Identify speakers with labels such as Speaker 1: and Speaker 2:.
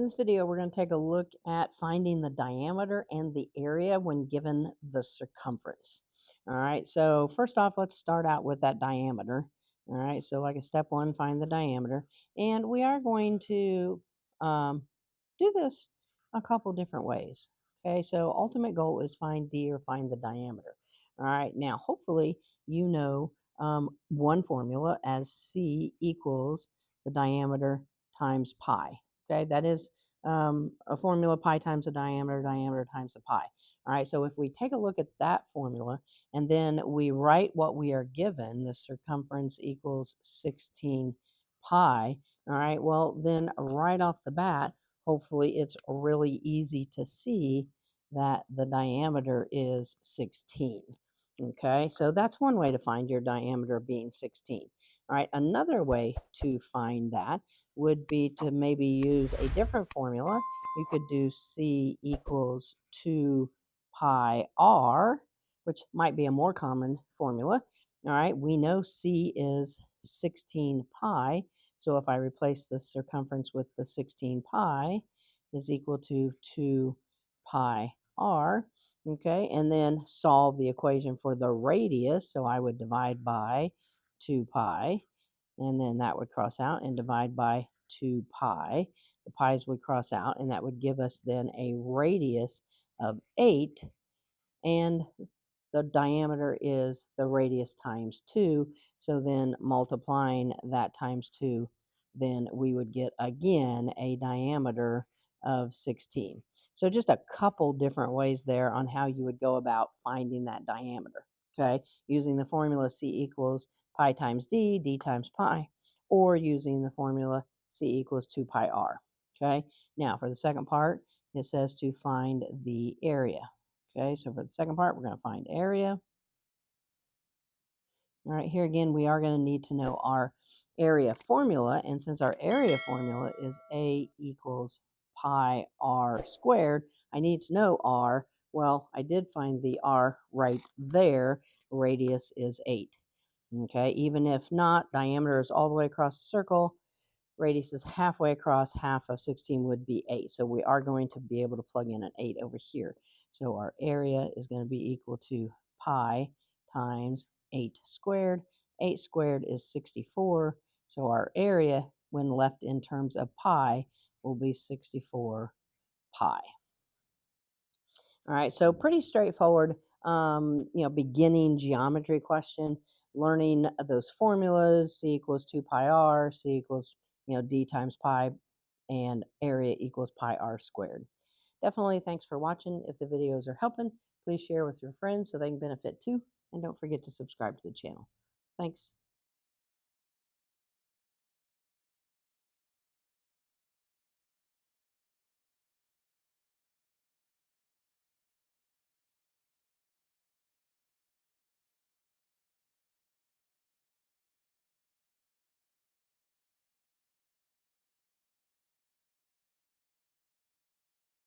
Speaker 1: this video, we're going to take a look at finding the diameter and the area when given the circumference. All right, so first off, let's start out with that diameter. All right, so like a step one, find the diameter. And we are going to do this a couple different ways. Okay, so ultimate goal is find D or find the diameter. All right, now hopefully you know one formula as C equals the diameter times pi. Okay, that is a formula, pi times the diameter, diameter times the pi. All right, so if we take a look at that formula and then we write what we are given, the circumference equals 16 pi. All right, well, then right off the bat, hopefully it's really easy to see that the diameter is 16. Okay, so that's one way to find your diameter being 16. All right, another way to find that would be to maybe use a different formula. You could do C equals 2 pi r, which might be a more common formula. All right, we know C is 16 pi, so if I replace the circumference with the 16 pi is equal to 2 pi r, okay, and then solve the equation for the radius, so I would divide by 2 pi, and then that would cross out and divide by 2 pi. The pi's would cross out, and that would give us then a radius of 8, and the diameter is the radius times 2, so then multiplying that times 2, then we would get again a diameter of 16. So just a couple different ways there on how you would go about finding that diameter, okay? Using the formula C equals pi times D, D times pi, or using the formula C equals 2 pi r, okay? Now for the second part, it says to find the area. Okay, so for the second part, we're going to find area. All right, here again, we are going to need to know our area formula. And since our area formula is A equals pi r squared, I need to know r. Well, I did find the r right there. Radius is 8. Okay, even if not, diameter is all the way across the circle. Radius is halfway across, half of 16 would be 8. So we are going to be able to plug in an 8 over here. So our area is going to be equal to pi times 8 squared. 8 squared is 64. So our area, when left in terms of pi, will be 64 pi. All right, so pretty straightforward, beginning geometry question, learning those formulas, C equals 2 pi r, C equals, D times pi, and area equals pi r squared. Definitely thanks for watching. If the videos are helping, please share with your friends so they can benefit too. And don't forget to subscribe to the channel. Thanks.